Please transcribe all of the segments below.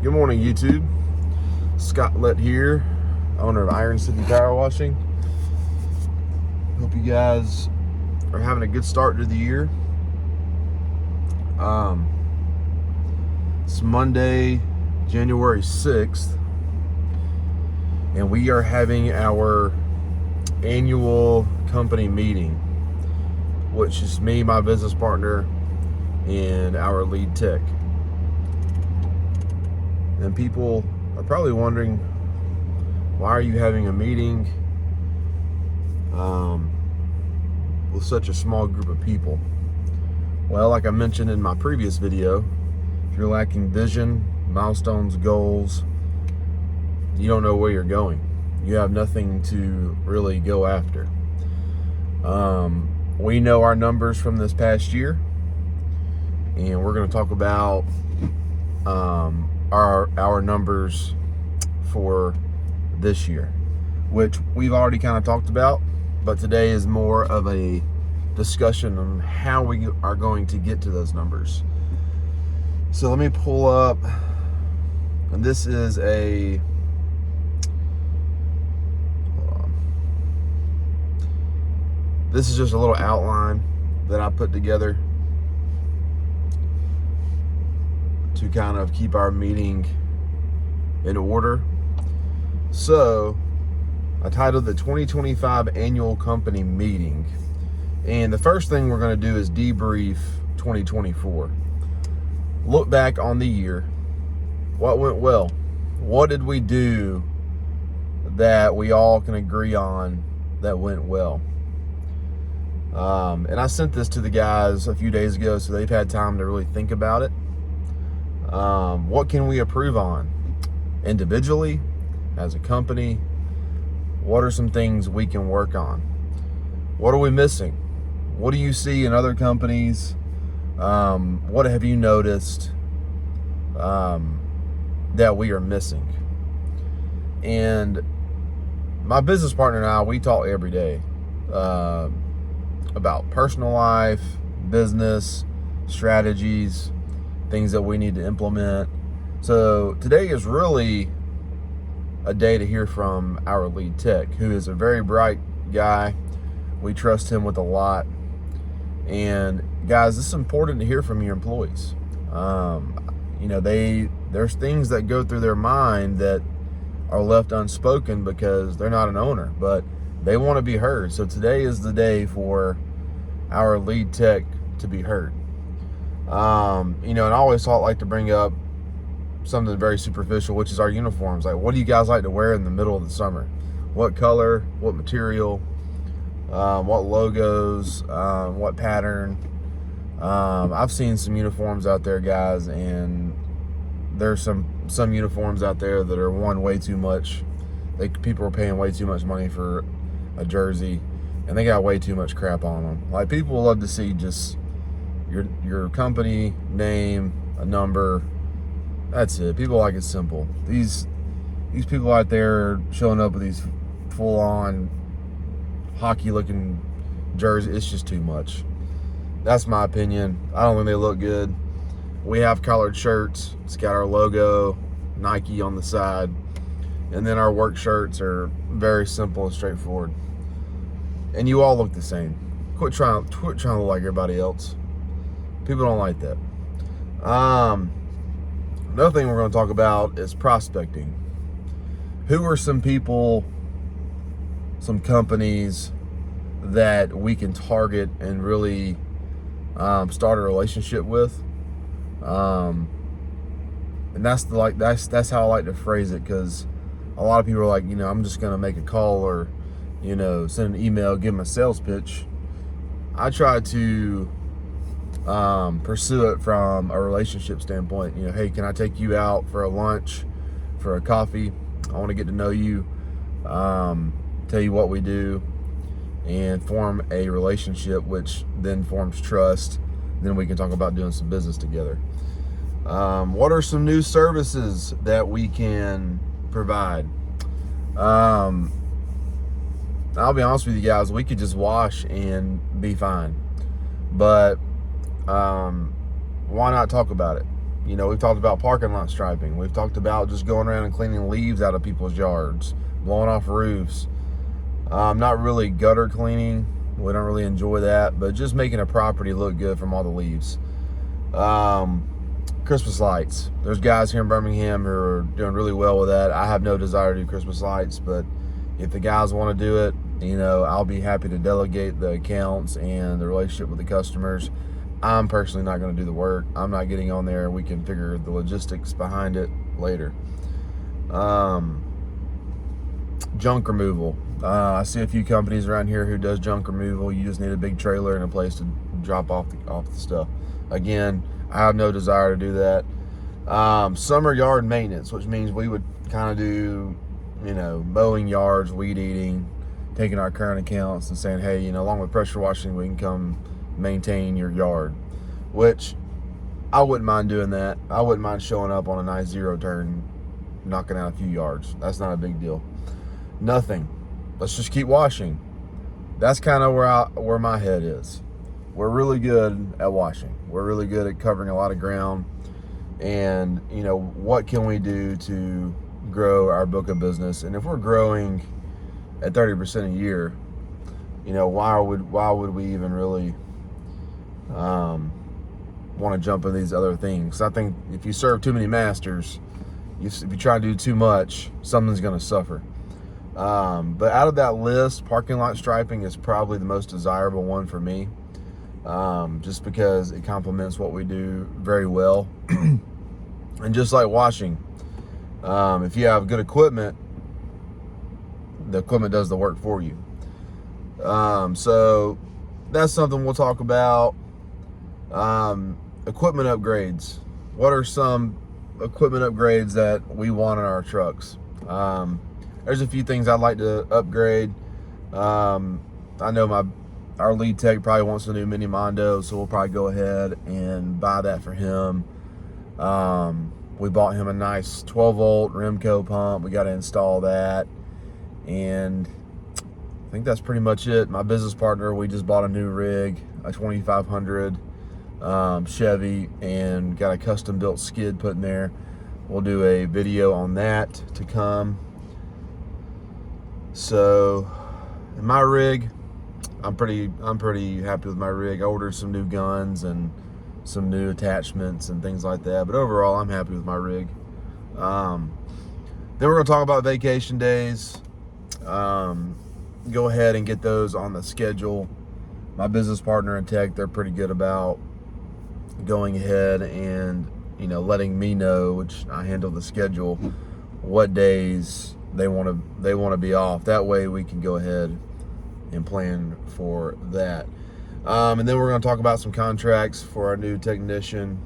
Good morning, YouTube. Scott Lett here, owner of Iron City Power Washing. Hope you guys are having a good start to the year. It's Monday, January 6th, and we are having our annual company meeting, which is me, my business partner, and our lead tech. And people are probably wondering, why are you having a meeting with such a small group of people? Well, like I mentioned in my previous video, if you're lacking vision, milestones, goals, you don't know where you're going. You have nothing to really go after. We know our numbers from this past year, and we're going to talk about our numbers for this year, which we've already kind of talked about, but today is more of a discussion on how we are going to get to those numbers. So let me pull up, and this is a, hold on. This is just a little outline that I put together to kind of keep our meeting in order. So I titled the 2025 annual company meeting. And the first thing we're going to do is debrief 2024. Look back on the year. What went well? What did we do that we all can agree on that went well? And I sent this to the guys a few days ago, so they've had time to really think about it. What can we improve on individually, as a company? What are some things we can work on? What are we missing? What do you see in other companies? What have you noticed that we are missing? And my business partner and I, we talk every day about personal life, business, strategies, things that we need to implement. So today is really a day to hear from our lead tech, who is a very bright guy. We trust him with a lot. And guys, this is important to hear from your employees. There's things that go through their mind that are left unspoken because they're not an owner, but they want to be heard. So today is the day for our lead tech to be heard. And I always like to bring up something very superficial, which is our uniforms. Like, what do you guys like to wear in the middle of the summer? What color, what material, what logos, what pattern? I've seen some uniforms out there, guys, and there's some uniforms out there that are way too much. People are paying way too much money for a jersey, and they got way too much crap on them. Like, people love to see just your company name, a number. That's it. People like it simple. These people out there showing up with these full-on hockey-looking jerseys, it's just too much. That's my opinion. I don't think they look good. We have collared shirts. It's got our logo, Nike on the side, and then our work shirts are very simple and straightforward. And you all look the same. Quit trying to look like everybody else. People don't like that. Another thing we're going to talk about is prospecting. Who are some people, some companies that we can target and really start a relationship with? And that's how I like to phrase it, because a lot of people are like, I'm just going to make a call or, send an email, give them a sales pitch. I try to pursue it from a relationship standpoint. Hey, can I take you out for a lunch, for a coffee? I want to get to know you, tell you what we do, and form a relationship, which then forms trust. Then we can talk about doing some business together. What are some new services that we can provide? I'll be honest with you guys, we could just wash and be fine. But why not talk about it? We've talked about parking lot striping. We've talked about just going around and cleaning leaves out of people's yards, blowing off roofs. Not really gutter cleaning. We don't really enjoy that, but just making a property look good from all the leaves. Christmas lights. There's guys here in Birmingham who are doing really well with that. I have no desire to do Christmas lights, but if the guys want to do it, I'll be happy to delegate the accounts and the relationship with the customers. I'm personally not going to do the work. I'm not getting on there. We can figure the logistics behind it later. Junk removal. I see a few companies around here who does junk removal. You just need a big trailer and a place to drop off the stuff. Again, I have no desire to do that. Summer yard maintenance, which means we would kind of do, mowing yards, weed eating, taking our current accounts and saying, hey, along with pressure washing, we can come maintain your yard, which I wouldn't mind doing that. I wouldn't mind showing up on a nice zero turn, knocking out a few yards. That's not a big deal. Nothing. Let's just keep washing. That's kind of where my head is. We're really good at washing. We're really good at covering a lot of ground. And, what can we do to grow our book of business? And if we're growing at 30% a year, why would we even really want to jump into these other things? I think if you serve too many masters, if you try to do too much, something's going to suffer. But out of that list, parking lot striping is probably the most desirable one for me, just because it complements what we do very well. And just like washing, if you have good equipment, the equipment does the work for you. So that's something we'll talk about. Equipment upgrades. What are some equipment upgrades that we want in our trucks? There's a few things I'd like to upgrade. I know our lead tech probably wants a new Mini Mondo, so we'll probably go ahead and buy that for him. We bought him a nice 12-volt Remco pump. We got to install that, and I think that's pretty much it. My business partner, we just bought a new rig, a 2500 Chevy, and got a custom built skid put in there. We'll do a video on that to come. So, in my rig, I'm pretty happy with my rig. I ordered some new guns and some new attachments and things like that. But overall, I'm happy with my rig. Then we're going to talk about vacation days. Go ahead and get those on the schedule. My business partner and tech, they're pretty good about going ahead and letting me know, which I handle the schedule, what days they want to be off. That way we can go ahead and plan for that. And then we're going to talk about some contracts for our new technician.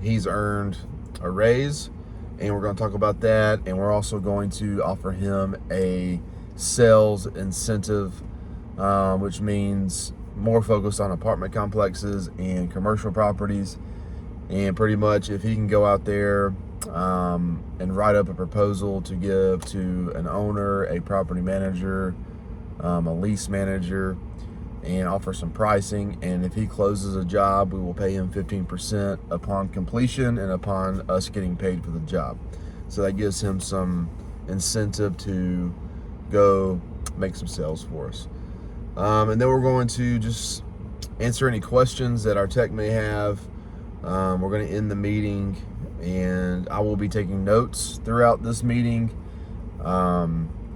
He's earned a raise, and we're going to talk about that. And we're also going to offer him a sales incentive, which means more focused on apartment complexes and commercial properties. And pretty much if he can go out there and write up a proposal to give to an owner, a property manager, a lease manager, and offer some pricing, and if he closes a job, we will pay him 15% upon completion and upon us getting paid for the job. So that gives him some incentive to go make some sales for us. And then we're going to just answer any questions that our tech may have. We're going to end the meeting, and I will be taking notes throughout this meeting.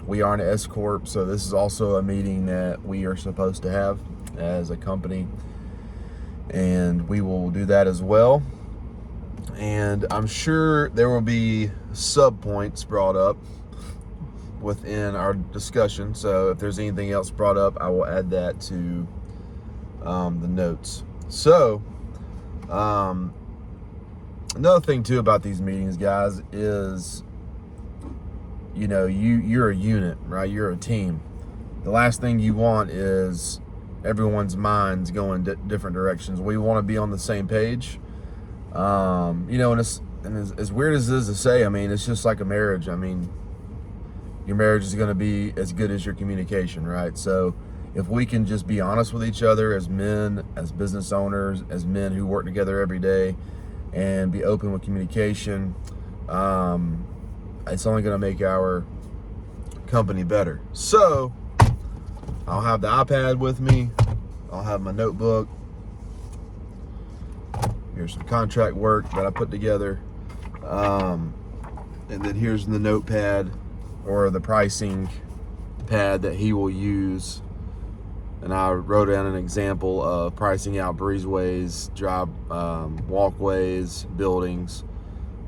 We are an S Corp, so this is also a meeting that we are supposed to have as a company, and we will do that as well. And I'm sure there will be sub points brought up within our discussion, so if there's anything else brought up, I will add that to the notes. So another thing too about these meetings, guys, is you're a unit, right? You're a team. The last thing you want is everyone's minds going different directions. We want to be on the same page. And as weird as it is to say, it's just like a marriage. Your marriage is going to be as good as your communication, right? So if we can just be honest with each other as men, as business owners, as men who work together every day, and be open with communication, it's only going to make our company better. So I'll have the iPad with me. I'll have my notebook. Here's some contract work that I put together. And then here's the notepad, or the pricing pad that he will use. And I wrote down an example of pricing out breezeways, drive walkways, buildings,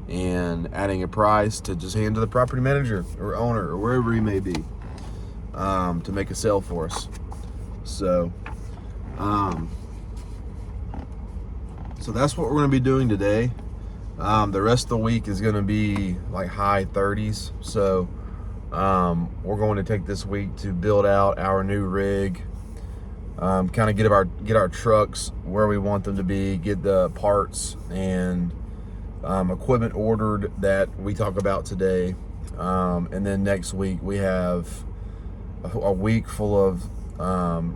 and adding a price to just hand to the property manager or owner or wherever he may be, to make a sale for us. So that's what we're going to be doing today. The rest of the week is going to be like high 30s. So we're going to take this week to build out our new rig, kind of get our trucks where we want them to be, get the parts and equipment ordered that we talk about today. And then next week we have a week full of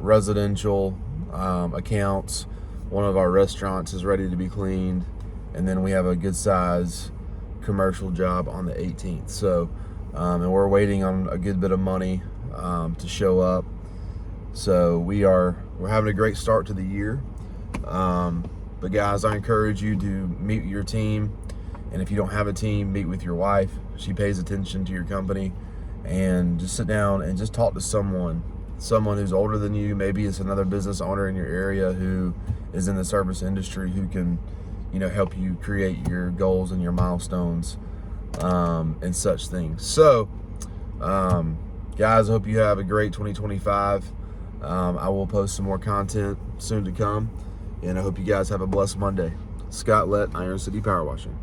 residential accounts. One of our restaurants is ready to be cleaned, and then we have a good size commercial job on the 18th. So and we're waiting on a good bit of money to show up. So we're having a great start to the year. But guys, I encourage you to meet your team. And if you don't have a team, meet with your wife. She pays attention to your company. And just sit down and just talk to someone who's older than you. Maybe it's another business owner in your area who is in the service industry, who can, help you create your goals and your milestones, and such things. So, guys, I hope you have a great 2025. I will post some more content soon to come, and I hope you guys have a blessed Monday. Scott Lett, Iron City Power Washing.